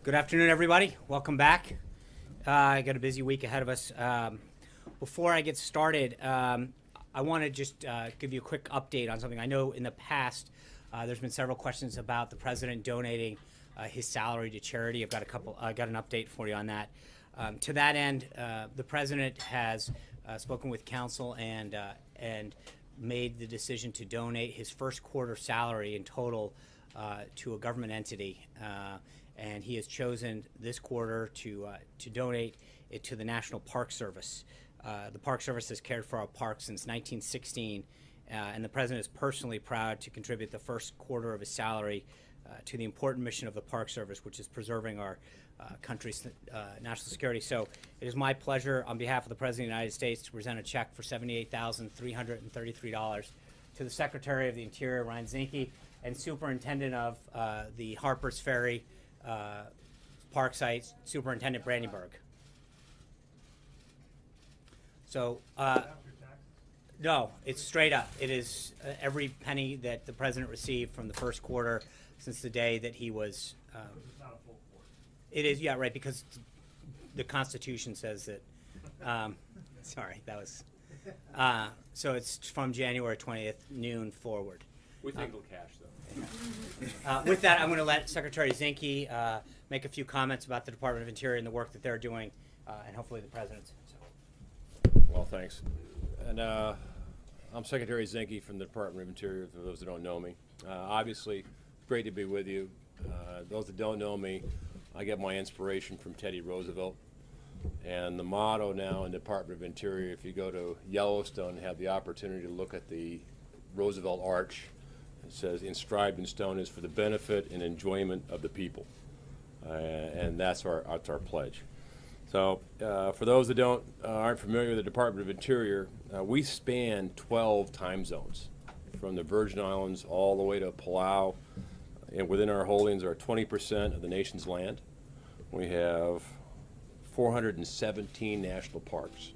Good afternoon, everybody. Welcome back. I got a busy week ahead of us. Before I get started, I want to just give you a quick update on something. I know in the past there's been several questions about the president donating his salary to charity. I got an update for you on that. To that end, the president has spoken with counsel and made the decision to donate his first quarter salary in total to a government entity. And he has chosen this quarter to donate it to the National Park Service. The Park Service has cared for our parks since 1916, and the president is personally proud to contribute the first quarter of his salary to the important mission of the Park Service, which is preserving our country's national security. So it is my pleasure, on behalf of the President of the United States, to present a check for $78,333 to the Secretary of the Interior, Ryan Zinke, and Superintendent of the Harpers Ferry Park site, Superintendent Brandenburg. So, no, it's straight up. It is every penny that the president received from the first quarter since the day that he was. It's not a full quarter. It is, yeah, right, because the Constitution says that. Sorry, that was. So it's from January 20th, noon forward. We think it'll cash, though. With that, I'm going to let Secretary Zinke make a few comments about the Department of Interior and the work that they're doing, and hopefully the President's. So. Well, thanks. And I'm Secretary Zinke from the Department of Interior, for those that don't know me. Obviously, great to be with you. Those that don't know me, I get my inspiration from Teddy Roosevelt. And the motto now in the Department of Interior, if you go to Yellowstone and have the opportunity to look at the Roosevelt Arch, it says, inscribed in stone, is for the benefit and enjoyment of the people. And that's our pledge. So for those that aren't familiar with the Department of Interior, we span 12 time zones, from the Virgin Islands all the way to Palau. And within our holdings are 20% of the nation's land. We have 417 national parks.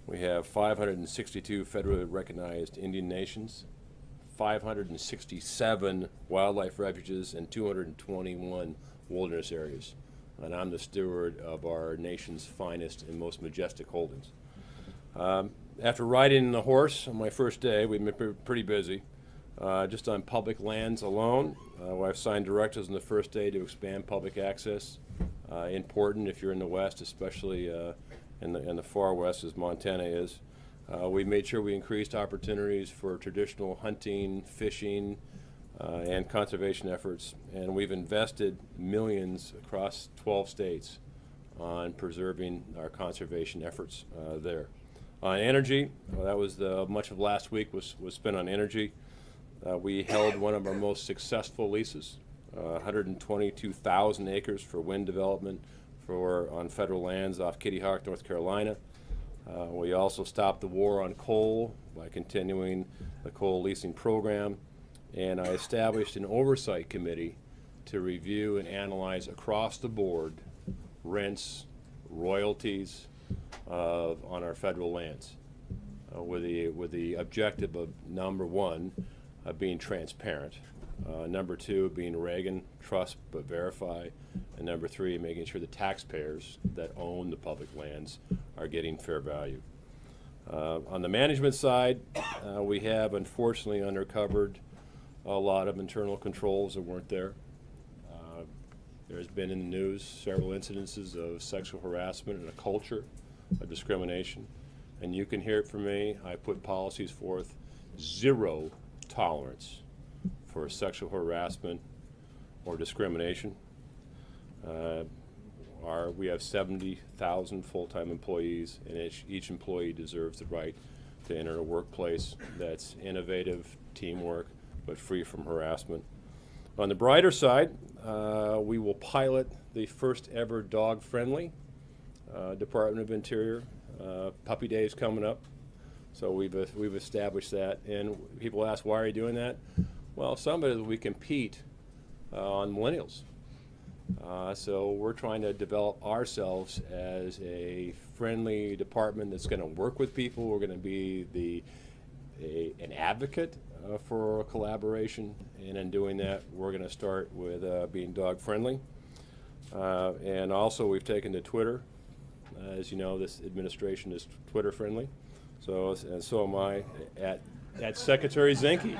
We have 562 federally recognized Indian nations, 567 wildlife refuges, and 221 wilderness areas. And I'm the steward of our nation's finest and most majestic holdings. After riding the horse on my first day, we've been pretty busy. Just on public lands alone, I've signed directives on the first day to expand public access. Important if you're in the West, especially in the far West, as Montana is. We made sure we increased opportunities for traditional hunting, fishing, and conservation efforts, and we've invested millions across 12 states on preserving our conservation efforts there. On energy, that was much of last week was spent on energy. We held one of our most successful leases, 122,000 acres for wind development on federal lands off Kitty Hawk, North Carolina. We also stopped the war on coal by continuing the coal leasing program, and I established an oversight committee to review and analyze across the board rents, royalties on our federal lands, with the objective of, number one, being transparent, number two, being Reagan, trust but verify, and number three, making sure the taxpayers that own the public lands are getting fair value. On the management side, we have unfortunately uncovered a lot of internal controls that weren't there. There's been in the news several incidences of sexual harassment and a culture of discrimination. And you can hear it from me. I put policies forth: zero tolerance for sexual harassment or discrimination. We have 70,000 full-time employees, and each employee deserves the right to enter a workplace that's innovative, teamwork, but free from harassment. On the brighter side, we will pilot the first ever dog-friendly Department of Interior. Puppy Day is coming up, so we've established that. And people ask, why are you doing that? Well, some of it is we compete on millennials. So we're trying to develop ourselves as a friendly department that's going to work with people. We're going to be an advocate for collaboration, and in doing that, we're going to start with being dog friendly. And also, we've taken to Twitter. As you know, this administration is Twitter friendly. And so am I at Secretary Zinke.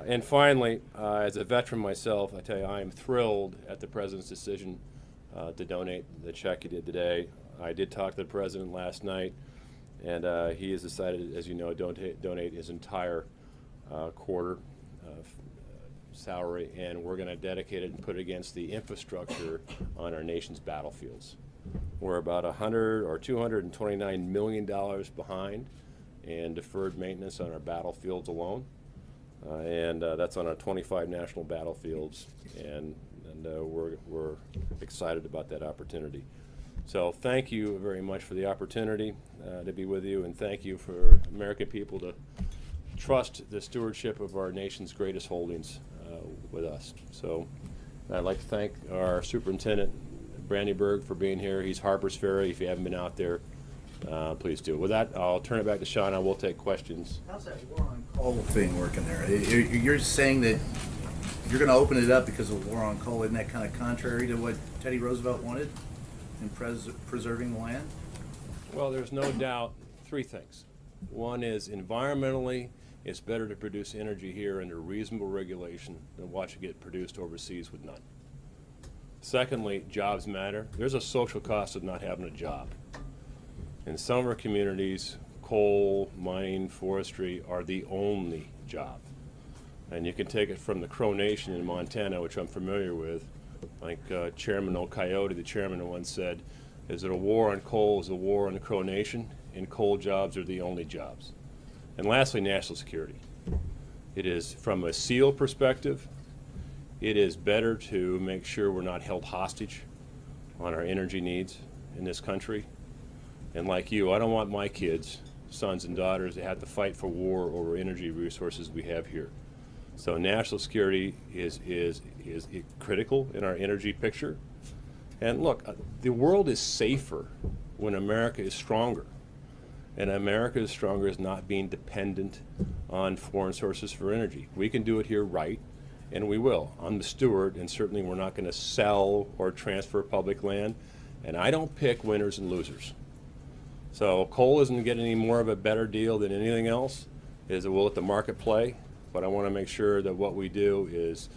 And finally, as a veteran myself, I tell you, I am thrilled at the President's decision to donate the check he did today. I did talk to the President last night, and he has decided, as you know, donate his entire quarter salary, and we're going to dedicate it and put it against the infrastructure on our nation's battlefields. We're about $100 or $229 million behind in deferred maintenance on our battlefields alone, and that's on our 25 national battlefields, and we're excited about that opportunity. So thank you very much for the opportunity to be with you, and thank you for American people to trust the stewardship of our nation's greatest holdings with us. So I'd like to thank our superintendent, Brandyburg, for being here. He's Harper's Ferry. If you haven't been out there, please do. With that, I'll turn it back to Sean. I will take questions. How's that war on coal thing working there? You're saying that you're going to open it up because of war on coal. Isn't that kind of contrary to what Teddy Roosevelt wanted in preserving the land? Well, there's no doubt three things. One is environmentally, it's better to produce energy here under reasonable regulation than watch it get produced overseas with none. Secondly, jobs matter. There's a social cost of not having a job. In some of our communities, coal, mining, forestry are the only job. And you can take it from the Crow Nation in Montana, which I'm familiar with. Like Chairman O'Coyote, the chairman, once said, is it a war on coal is a war on the Crow Nation, and coal jobs are the only jobs. And lastly, national security. It is, from a SEAL perspective, it is better to make sure we're not held hostage on our energy needs in this country. And like you, I don't want my kids, sons and daughters, to have to fight for war over energy resources we have here. So national security is critical in our energy picture. And look, the world is safer when America is stronger. And America is stronger as not being dependent on foreign sources for energy. We can do it here right, and we will. I'm the steward, and certainly we're not going to sell or transfer public land. And I don't pick winners and losers. So coal isn't getting any more of a better deal than anything else. We'll let the market play, but I want to make sure that what we do is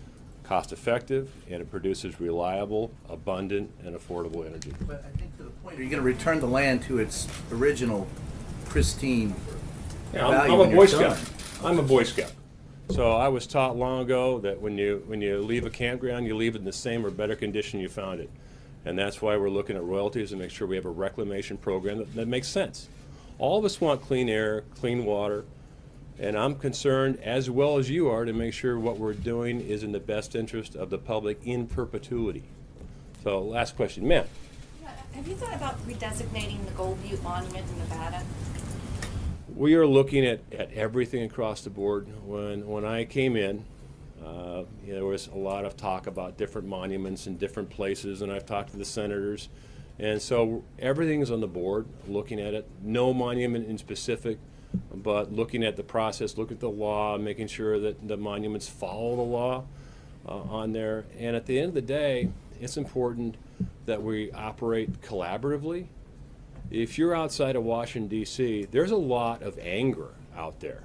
cost effective and it produces reliable, abundant, and affordable energy. But I think to the point, are you going to return the land to its original pristine value? I'm a Boy Scout. I'm a Boy Scout. So I was taught long ago that when you leave a campground, you leave it in the same or better condition you found it. And that's why we're looking at royalties and make sure we have a reclamation program that makes sense. All of us want clean air, clean water, and I'm concerned, as well as you are, to make sure what we're doing is in the best interest of the public in perpetuity. So last question, ma'am. Yeah, have you thought about redesignating the Gold Butte Monument in Nevada? We are looking at everything across the board. When I came in, there was a lot of talk about different monuments in different places, and I've talked to the senators. And so everything is on the board, looking at it. No monument in specific, but looking at the process, look at the law, making sure that the monuments follow the law on there. And at the end of the day, it's important that we operate collaboratively. If you're outside of Washington, D.C., there's a lot of anger out there.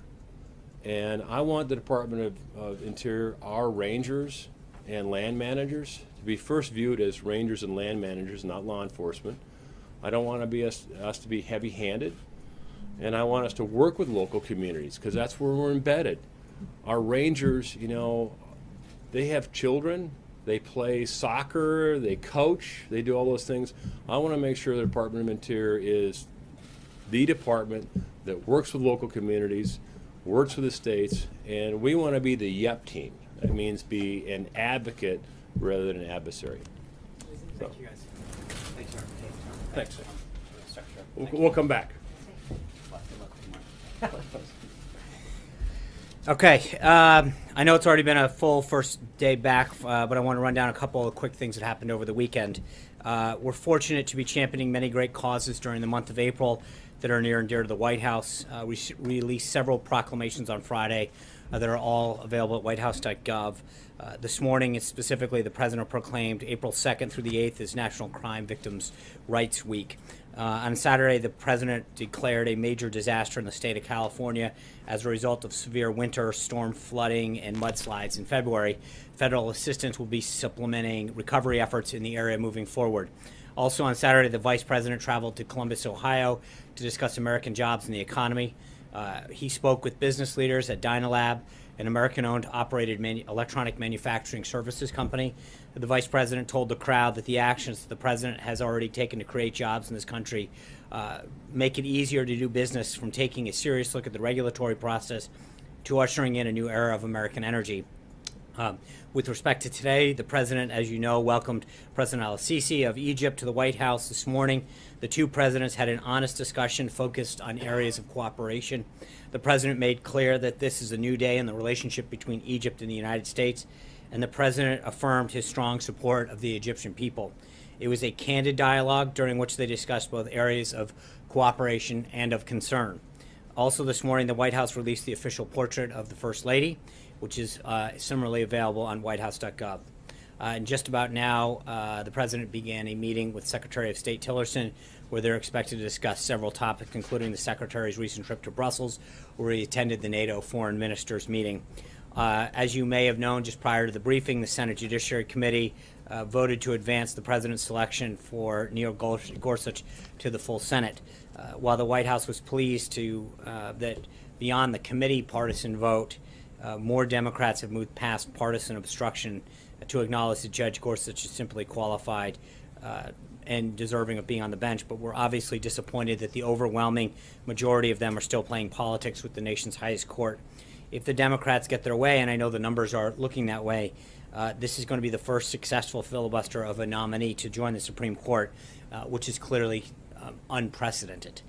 And I want the Department of Interior, our rangers and land managers, to be first viewed as rangers and land managers, not law enforcement. I don't want to be us to be heavy-handed. And I want us to work with local communities, because that's where we're embedded. Our rangers, you know, they have children. They play soccer, they coach, they do all those things. I want to make sure the Department of Interior is the department that works with local communities, works with the states, and we want to be the YEP team. That means be an advocate rather than an adversary. So. Thank you, guys. Thanks, sir. Thanks. Thanks. We'll come back. Okay, I know it's already been a full first day back, but I want to run down a couple of quick things that happened over the weekend. We're fortunate to be championing many great causes during the month of April. that are near and dear to the White House. We released several proclamations on Friday that are all available at whitehouse.gov. This morning, specifically, the President proclaimed April 2nd through the 8th as National Crime Victims' Rights Week. On Saturday, the President declared a major disaster in the state of California as a result of severe winter storm flooding and mudslides in February. Federal assistance will be supplementing recovery efforts in the area moving forward. Also on Saturday, the Vice President traveled to Columbus, Ohio to discuss American jobs and the economy. He spoke with business leaders at Dynalab, an American-owned operated electronic manufacturing services company. The Vice President told the crowd that the actions that the President has already taken to create jobs in this country make it easier to do business, from taking a serious look at the regulatory process to ushering in a new era of American energy. With respect to today, the President, as you know, welcomed President al-Sisi of Egypt to the White House this morning. The two presidents had an honest discussion focused on areas of cooperation. The President made clear that this is a new day in the relationship between Egypt and the United States, and the President affirmed his strong support of the Egyptian people. It was a candid dialogue during which they discussed both areas of cooperation and of concern. Also this morning, the White House released the official portrait of the First Lady, which is similarly available on whitehouse.gov. And just about now, the President began a meeting with Secretary of State Tillerson, where they're expected to discuss several topics, including the Secretary's recent trip to Brussels, where he attended the NATO Foreign Ministers meeting. As you may have known, just prior to the briefing, the Senate Judiciary Committee voted to advance the President's selection for Neil Gorsuch to the full Senate. While the White House was pleased to that beyond the committee partisan vote, more Democrats have moved past partisan obstruction to acknowledge that Judge Gorsuch is simply qualified and deserving of being on the bench. But we're obviously disappointed that the overwhelming majority of them are still playing politics with the nation's highest court. If the Democrats get their way, and I know the numbers are looking that way, this is going to be the first successful filibuster of a nominee to join the Supreme Court, which is clearly unprecedented.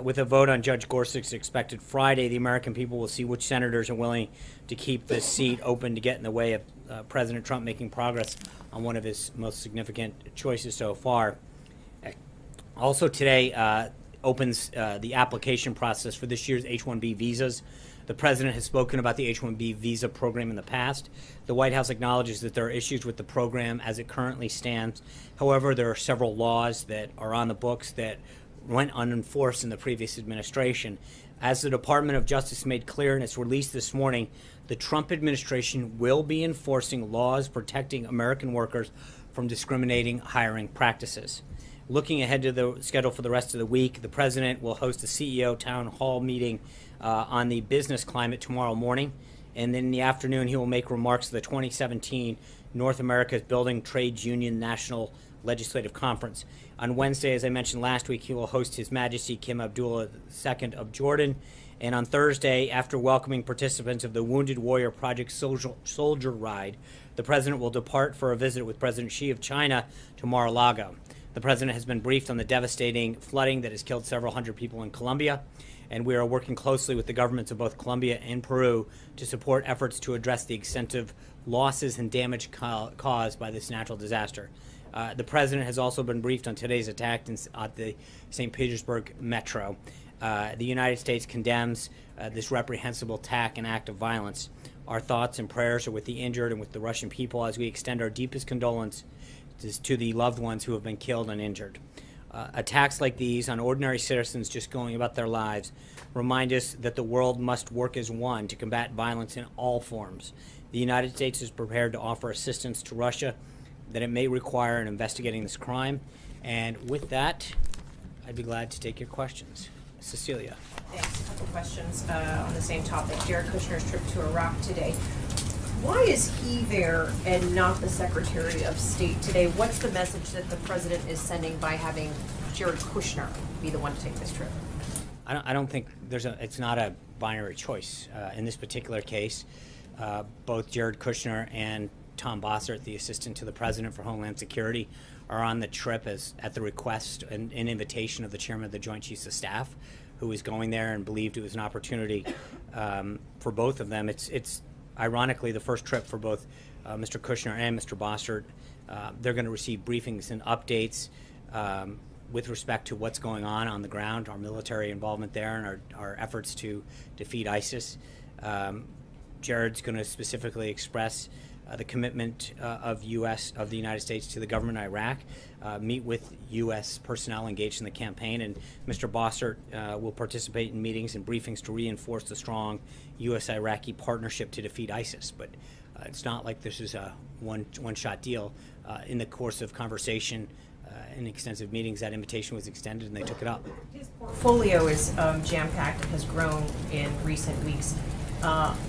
With a vote on Judge Gorsuch expected Friday, the American people will see which senators are willing to keep this seat open to get in the way of President Trump making progress on one of his most significant choices so far. Also today opens the application process for this year's H-1B visas. The President has spoken about the H-1B visa program in the past. The White House acknowledges that there are issues with the program as it currently stands. However, there are several laws that are on the books that went unenforced in the previous administration. As the Department of Justice made clear in its release this morning, the Trump administration will be enforcing laws protecting American workers from discriminating hiring practices. Looking ahead to the schedule for the rest of the week, the President will host a CEO town hall meeting on the business climate tomorrow morning, and then in the afternoon he will make remarks to the 2017 North America's Building Trades Union National Legislative Conference. On Wednesday, as I mentioned last week, he will host His Majesty King Abdullah II of Jordan. And on Thursday, after welcoming participants of the Wounded Warrior Project Soldier Ride, the President will depart for a visit with President Xi of China to Mar-a-Lago. The President has been briefed on the devastating flooding that has killed several hundred people in Colombia, and we are working closely with the governments of both Colombia and Peru to support efforts to address the extensive losses and damage caused by this natural disaster. The President has also been briefed on today's attack at the St. Petersburg metro. The United States condemns this reprehensible attack and act of violence. Our thoughts and prayers are with the injured and with the Russian people as we extend our deepest condolences to the loved ones who have been killed and injured. Attacks like these on ordinary citizens just going about their lives remind us that the world must work as one to combat violence in all forms. The United States is prepared to offer assistance to Russia that it may require in investigating this crime. And with that, I'd be glad to take your questions. Cecilia. Thanks. A couple questions on the same topic. Jared Kushner's trip to Iraq today. Why is he there and not the Secretary of State today? What's the message that the President is sending by having Jared Kushner be the one to take this trip? I don't think it's not a binary choice. In this particular case, both Jared Kushner and Tom Bossert, the Assistant to the President for Homeland Security, are on the trip at the request and invitation of the Chairman of the Joint Chiefs of Staff, who was going there and believed it was an opportunity for both of them. It's ironically the first trip for both Mr. Kushner and Mr. Bossert. They're going to receive briefings and updates. with respect to what's going on the ground, our military involvement there, and our efforts to defeat ISIS. Jared's going to specifically express the commitment of the United States to the government of Iraq, meet with U.S. personnel engaged in the campaign, and Mr. Bossert will participate in meetings and briefings to reinforce the strong U.S.-Iraqi partnership to defeat ISIS. But it's not like this is a one-shot deal. In the course of conversation and extensive meetings, that invitation was extended and they took it up. His portfolio is jam-packed and has grown in recent weeks.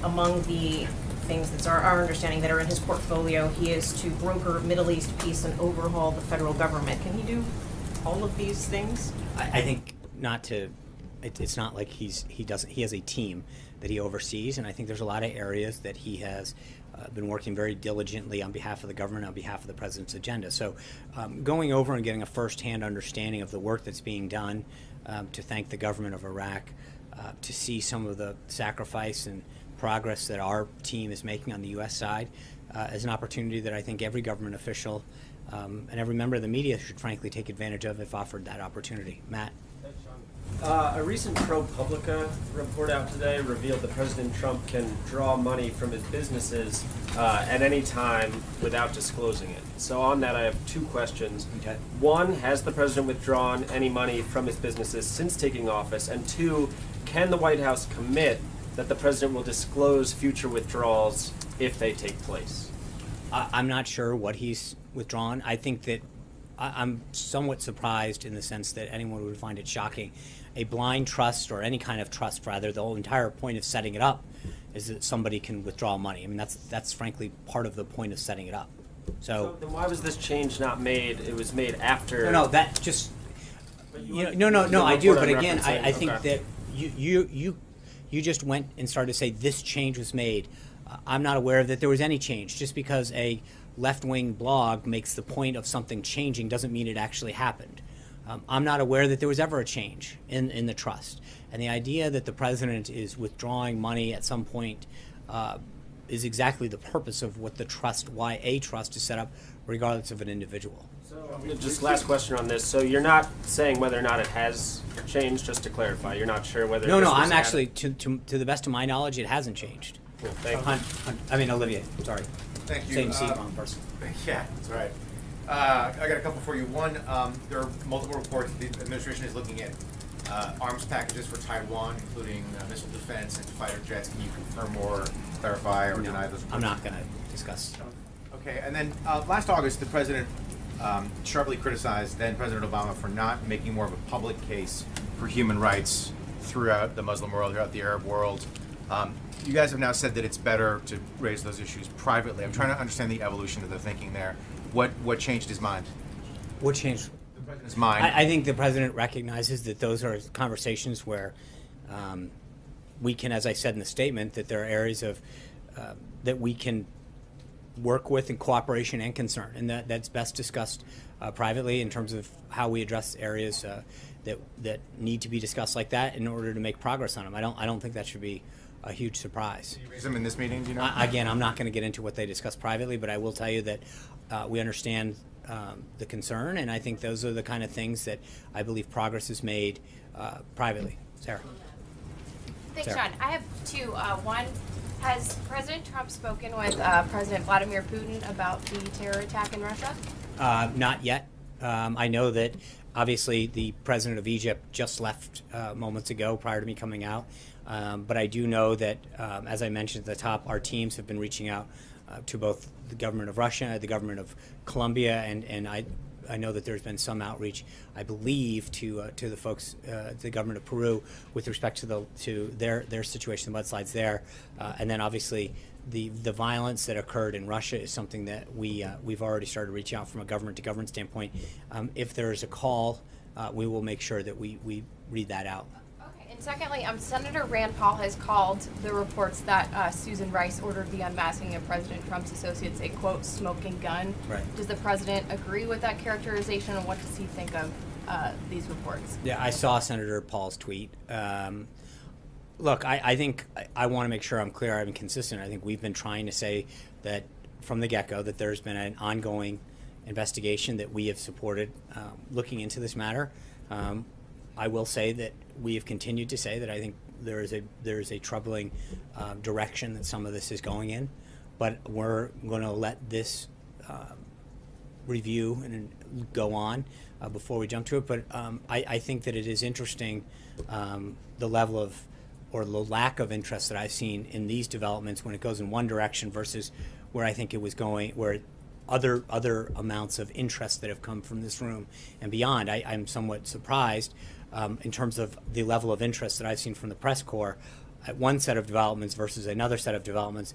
Among the things that's our understanding that are in his portfolio, he is to broker Middle East peace and overhaul the federal government. Can he do all of these things? I think not to. It's not like he has a team that he oversees, and I think there's a lot of areas that he has been working very diligently on behalf of the government, on behalf of the president's agenda. So going over and getting a first-hand understanding of the work that's being done, to thank the government of Iraq, to see some of the sacrifice and progress that our team is making on the U.S. side, is an opportunity that I think every government official and every member of the media should frankly take advantage of if offered that opportunity. Matt? A recent ProPublica report out today revealed that President Trump can draw money from his businesses at any time without disclosing it. So on that, I have two questions. Okay. One, has the president withdrawn any money from his businesses since taking office? And two, can the White House commit that the president will disclose future withdrawals if they take place? I'm not sure what he's withdrawn. I think that I'm somewhat surprised in the sense that anyone would find it shocking. A blind trust, or any kind of trust rather, the whole entire point of setting it up is that somebody can withdraw money. I mean, that's frankly part of the point of setting it up. So then why was this change not made? It was made after. No, that just. No, I do. But again, I think that you just went and started to say this change was made. I'm not aware that there was any change. Just because a left-wing blog makes the point of something changing doesn't mean it actually happened. I'm not aware that there was ever a change in the trust. And the idea that the president is withdrawing money at some point is exactly the purpose of what the trust, why a trust is set up, regardless of an individual. So, just last question on this. So you're not saying whether or not it has changed, just to clarify. You're not sure whether. No, this was I'm actually, to the best of my knowledge, it hasn't changed. Cool, thank you. Olivier, sorry. Thank you. Same seat, wrong person. Yeah, that's right. I got a couple for you. One, there are multiple reports the administration is looking at arms packages for Taiwan, including missile defense and fighter jets. Can you confirm or clarify or deny those reports? I'm not going to discuss. Okay, and then last August, the president sharply criticized then President Obama for not making more of a public case for human rights throughout the Muslim world, throughout the Arab world. You guys have now said that it's better to raise those issues privately. I'm trying to understand the evolution of the thinking there. What changed his mind? What changed? The president's mind. I think the president recognizes that those are conversations where we can, as I said in the statement, that there are areas of that we can work with in cooperation and concern, and that's best discussed privately in terms of how we address areas that need to be discussed like that in order to make progress on them. I don't think that should be a huge surprise. Did you raise them in this meeting? Do you know? Again, I'm not going to get into what they discuss privately, but I will tell you that we understand the concern, and I think those are the kind of things that I believe progress is made privately. Sarah. Thanks, Sarah. John. I have two. One, has President Trump spoken with President Vladimir Putin about the terror attack in Russia? Not yet. I know that obviously the president of Egypt just left moments ago prior to me coming out. But I do know that, as I mentioned at the top, our teams have been reaching out to both the government of Russia, the government of Colombia, and I know that there's been some outreach, I believe, to the folks, the government of Peru, with respect to their situation, the mudslides there, and then obviously the violence that occurred in Russia is something that we've already started reaching out from a government to government standpoint. If there is a call, we will make sure that we read that out. And secondly, Senator Rand Paul has called the reports that Susan Rice ordered the unmasking of President Trump's associates a, quote, smoking gun. Right. Does the president agree with that characterization, and what does he think of these reports? Yeah, I saw Senator Paul's tweet. Look, I think I want to make sure I'm clear, I'm consistent. I think we've been trying to say that from the get-go that there's been an ongoing investigation that we have supported looking into this matter. I will say that we have continued to say that I think there is a troubling direction that some of this is going in, but we're going to let this review and go on before we jump to it. But I think that it is interesting the level of or the lack of interest that I've seen in these developments when it goes in one direction versus where I think it was going, where other amounts of interest that have come from this room and beyond. I'm somewhat surprised in terms of the level of interest that I've seen from the press corps at one set of developments versus another set of developments.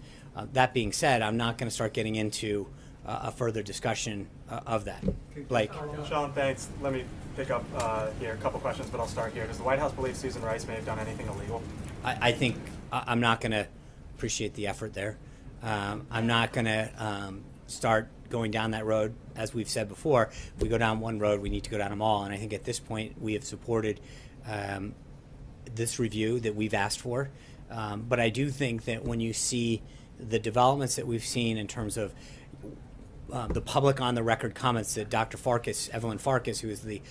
That being said, I'm not going to start getting into a further discussion of that. Blake. Sean, thanks. Let me pick up here a couple questions, but I'll start here. Does the White House believe Susan Rice may have done anything illegal? I think I'm not going to appreciate the effort there. I'm not going to start going down that road. As we've said before, if we go down one road, we need to go down them all. And I think at this point, we have supported this review that we've asked for. But I do think that when you see the developments that we've seen in terms of the public on the record comments that Dr. Farkas, Evelyn Farkas, who is the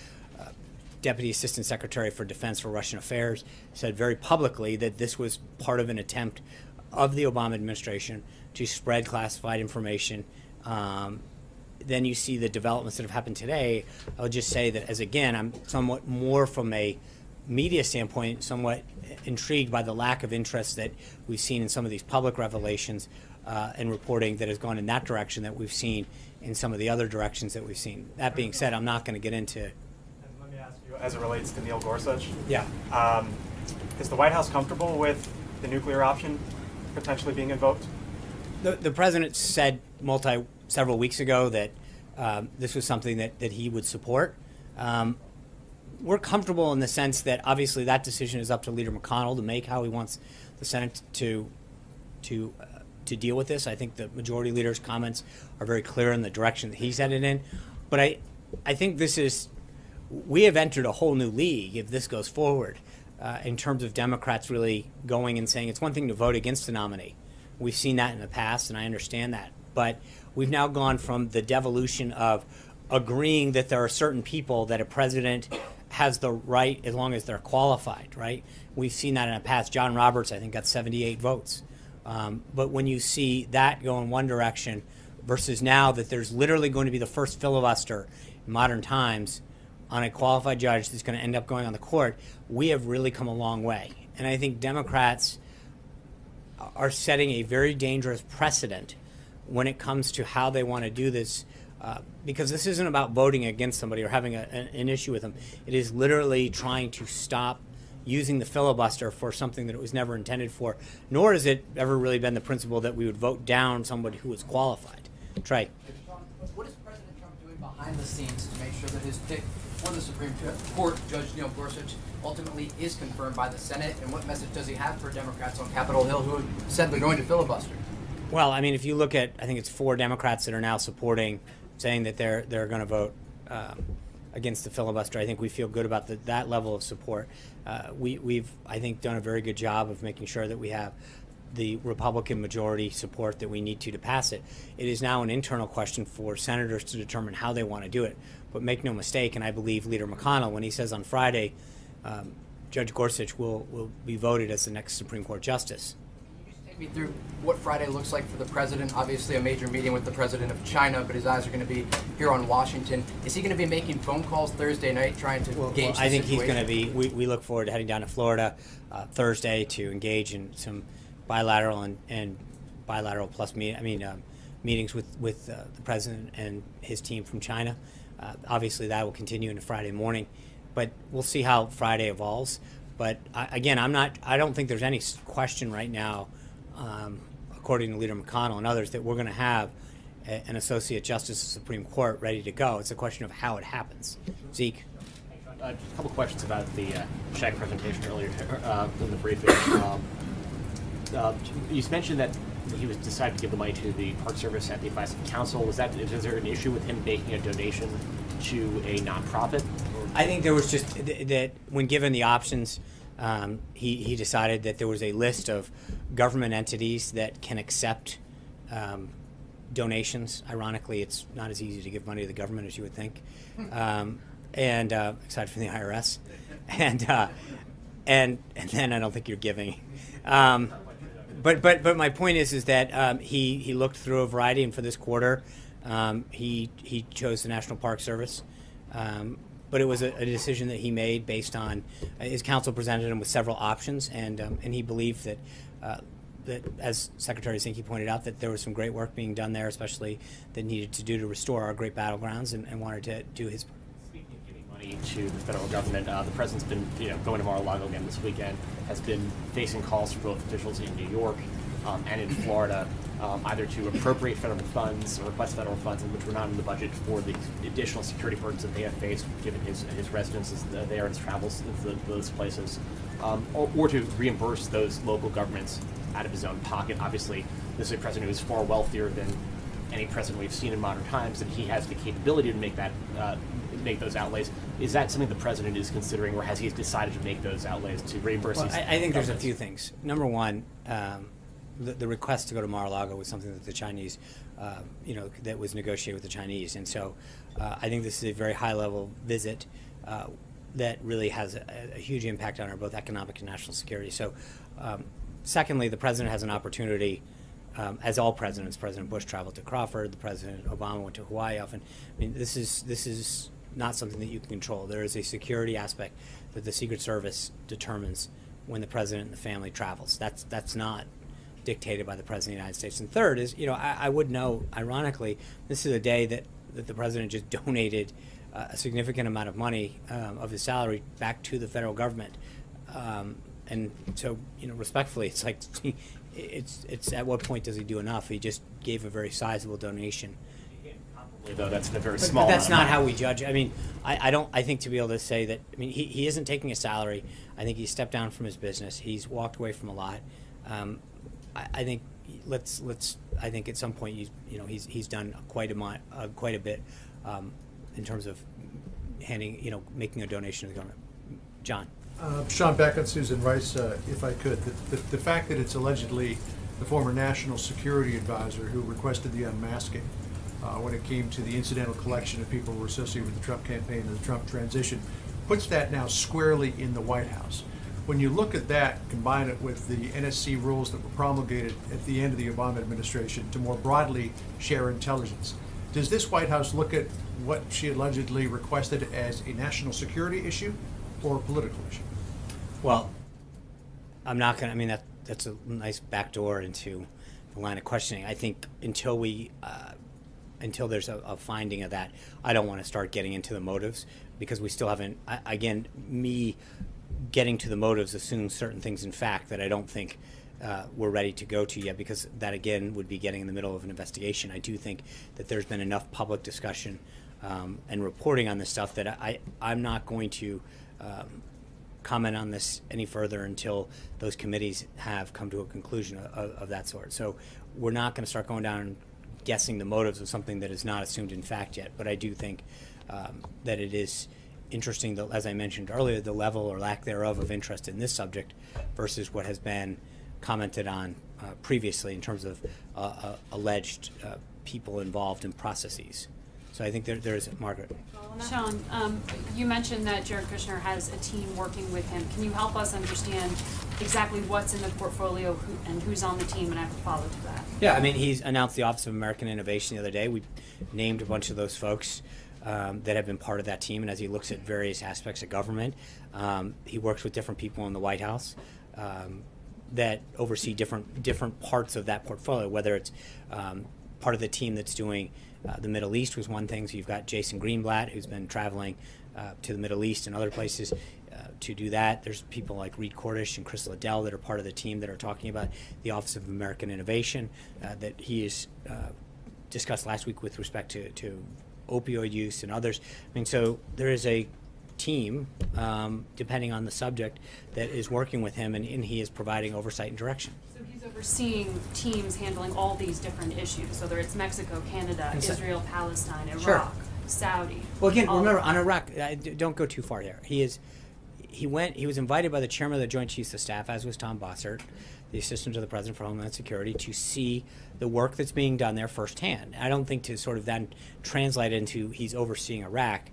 Deputy Assistant Secretary for Defense for Russian Affairs, said very publicly that this was part of an attempt of the Obama administration to spread classified information. Then you see the developments that have happened today. I would just say that, as again, I'm somewhat more from a media standpoint, somewhat intrigued by the lack of interest that we've seen in some of these public revelations and reporting that has gone in that direction that we've seen in some of the other directions that we've seen. That being said, I'm not going to get into. And let me ask you, as it relates to Neil Gorsuch, Yeah. Is the White House comfortable with the nuclear option potentially being invoked? The president said several weeks ago that this was something that he would support. We're comfortable in the sense that obviously that decision is up to Leader McConnell to make how he wants the Senate to deal with this. I think the majority leader's comments are very clear in the direction that he's headed in. But I think we have entered a whole new league if this goes forward in terms of Democrats really going and saying it's one thing to vote against a nominee. We've seen that in the past, and I understand that. But we've now gone from the devolution of agreeing that there are certain people that a president has the right as long as they're qualified, right? We've seen that in the past. John Roberts, I think, got 78 votes. But when you see that go in one direction versus now that there's literally going to be the first filibuster in modern times on a qualified judge that's going to end up going on the court, we have really come a long way. And I think Democrats are setting a very dangerous precedent when it comes to how they want to do this, because this isn't about voting against somebody or having an issue with them. It is literally trying to stop using the filibuster for something that it was never intended for, nor has it ever really been the principle that we would vote down somebody who was qualified. Trey. What is President Trump doing behind the scenes to make sure that his pick for the Supreme Court, Judge Neil Gorsuch, ultimately is confirmed by the Senate? And what message does he have for Democrats on Capitol Hill who said they're going to filibuster? Well, I mean, if you look at, I think it's 4 Democrats that are now supporting, saying that they're going to vote against the filibuster. I think we feel good about that level of support. We've, I think, done a very good job of making sure that we have the Republican majority support that we need to pass it. It is now an internal question for senators to determine how they want to do it. But make no mistake, and I believe Leader McConnell, when he says on Friday, Judge Gorsuch will be voted as the next Supreme Court justice. Me through what Friday looks like for the president. Obviously a major meeting with the president of China, but his eyes are going to be here on Washington. Is he going to be making phone calls Thursday night trying to gauge the I think situation? he's going to be, we look forward to heading down to Florida Thursday to engage in some bilateral and bilateral plus meetings with the president and his team from China. Obviously that will continue into Friday morning, but we'll see how Friday evolves. But again, I don't think there's any question right now, according to Leader McConnell and others, that we're going to have an Associate Justice of the Supreme Court ready to go. It's a question of how it happens. Zeke? A couple questions about the SHAG presentation earlier in the briefing. You mentioned that he was decided to give the money to the Park Service at the advice of council. Is there an issue with him making a donation to a nonprofit? I think there was just that when given the options, he decided that there was a list of government entities that can accept donations. Ironically, it's not as easy to give money to the government as you would think, and aside from the IRS, and then I don't think you're giving. But my point is that he looked through a variety, and for this quarter, he chose the National Park Service. But it was a decision that he made based on his counsel presented him with several options, and he believed that that, as Secretary Zinke pointed out, that there was some great work being done there, especially that needed to do to restore our great battlegrounds, and wanted to do his. Speaking of giving money to the federal government, the president's been going to Mar-a-Lago again this weekend, has been facing calls from both officials in New York and in Florida, either to appropriate federal funds or request federal funds, which were not in the budget, for the additional security burdens that they have faced given his residences there and his travels to those places, or to reimburse those local governments out of his own pocket. Obviously, this is a president who is far wealthier than any president we've seen in modern times, and he has the capability to make that make those outlays. Is that something the president is considering, or has he decided to make those outlays to reimburse? Well, these I think there's a governments? few things. Number one, the request to go to Mar-a-Lago was something that the Chinese, that was negotiated with the Chinese, and so I think this is a very high-level visit that really has a huge impact on our both economic and national security. So, secondly, the president has an opportunity, as all presidents. President Bush traveled to Crawford. The President Obama went to Hawaii often. I mean, this is not something that you can control. There is a security aspect that the Secret Service determines when the president and the family travels. That's not dictated by the President of the United States. And third is, I would know, ironically, this is a day that the president just donated a significant amount of money of his salary back to the federal government. And so, respectfully, it's like, it's at what point does he do enough? He just gave a very sizable donation. Though that's a very But small. that's amount. not how we judge. I mean, I think to be able to say that. I mean, he isn't taking a salary. I think he stepped down from his business. He's walked away from a lot. I think I think at some point he's done quite a bit in terms of making a donation to the government. John. Sean Beck and Susan Rice, if I could. The fact that it's allegedly the former national security advisor who requested the unmasking when it came to the incidental collection of people who were associated with the Trump campaign and the Trump transition puts that now squarely in the White House. When you look at that, combine it with the NSC rules that were promulgated at the end of the Obama administration to more broadly share intelligence, does this White House look at what she allegedly requested as a national security issue or a political issue? Well, I'm not going to, I mean, that's a nice backdoor into the line of questioning. I think until there's a finding of that, I don't want to start getting into the motives, because we still haven't, again, me getting to the motives assumes certain things in fact that I don't think we're ready to go to yet, because that, again, would be getting in the middle of an investigation. I do think that there's been enough public discussion and reporting on this stuff that I'm not going to comment on this any further until those committees have come to a conclusion of that sort. So we're not going to start going down and guessing the motives of something that is not assumed in fact yet. But I do think that it is interesting, that, as I mentioned earlier, the level or lack thereof of interest in this subject versus what has been commented on previously in terms of alleged people involved in processes. So I think there's Margaret. Sean, you mentioned that Jared Kushner has a team working with him. Can you help us understand exactly what's in the portfolio and who's on the team, and I have to follow to that? Yeah, I mean, he's announced the Office of American Innovation the other day. We named a bunch of those folks that have been part of that team, and as he looks at various aspects of government, he works with different people in the White House that oversee different parts of that portfolio, whether it's part of the team that's doing the Middle East was one thing. So you've got Jason Greenblatt, who's been traveling to the Middle East and other places to do that. There's people like Reed Cordish and Chris Liddell that are part of the team that are talking about the Office of American Innovation that he has discussed last week with respect to opioid use and others. I mean, so there is a team, depending on the subject, that is working with him, and he is providing oversight and direction. So he's overseeing teams handling all these different issues, whether it's Mexico, Canada, Israel, Palestine, Iraq, Sure. Saudi. Well, again, remember, on Iraq, don't go too far there. He is, he was invited by the chairman of the Joint Chiefs of Staff, as was Tom Bossert, the assistant to the president for Homeland Security, to see the work that's being done there firsthand. I don't think to sort of then translate into he's overseeing Iraq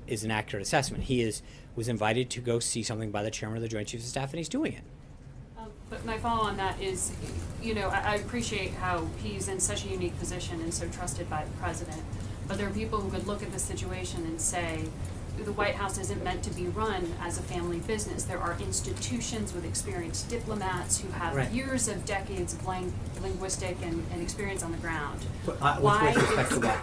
is an accurate assessment. He was invited to go see something by the chairman of the Joint Chiefs of Staff, and he's doing it. But my follow on that is, you know, I appreciate how he's in such a unique position and so trusted by the president. But there are people who could look at the situation and say, the White House isn't meant to be run as a family business. There are institutions with experienced diplomats who have years of decades of linguistic and experience on the ground. With respect to what?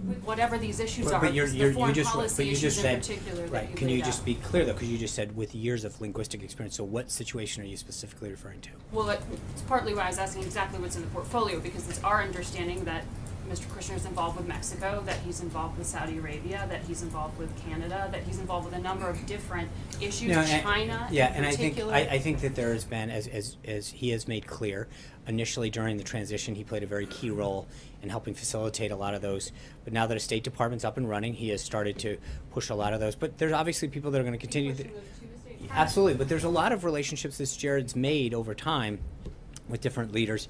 With whatever these issues are, But the foreign policy issues in particular that you can you laid just out. be clear though? Because you just said with years of linguistic experience. So what situation are you specifically referring to? Well, it's partly why I was asking exactly what's in the portfolio, because it's our understanding that Mr. Kushner is involved with Mexico, that he's involved with Saudi Arabia, that he's involved with Canada, that he's involved with a number of different issues, China in particular. I think that there has been, as he has made clear, initially during the transition, he played a very key role in helping facilitate a lot of those. But now that the State Department's up and running, he has started to push a lot of those. But there's obviously people that are going to continue. Absolutely, but there's a lot of relationships that Jared's made over time with different leaders,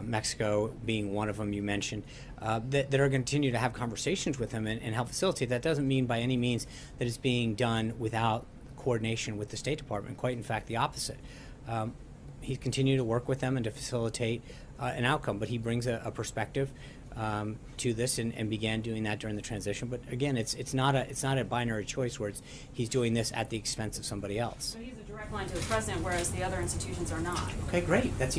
Mexico being one of them you mentioned, that are going to continue to have conversations with him and help facilitate. That doesn't mean by any means that it's being done without coordination with the State Department. Quite in fact, the opposite. He's continued to work with them and to facilitate an outcome, but he brings a perspective to this and began doing that during the transition. But again, it's not a binary choice where he's doing this at the expense of somebody else. So he's a direct line to the president, whereas the other institutions are not. Okay, great. That's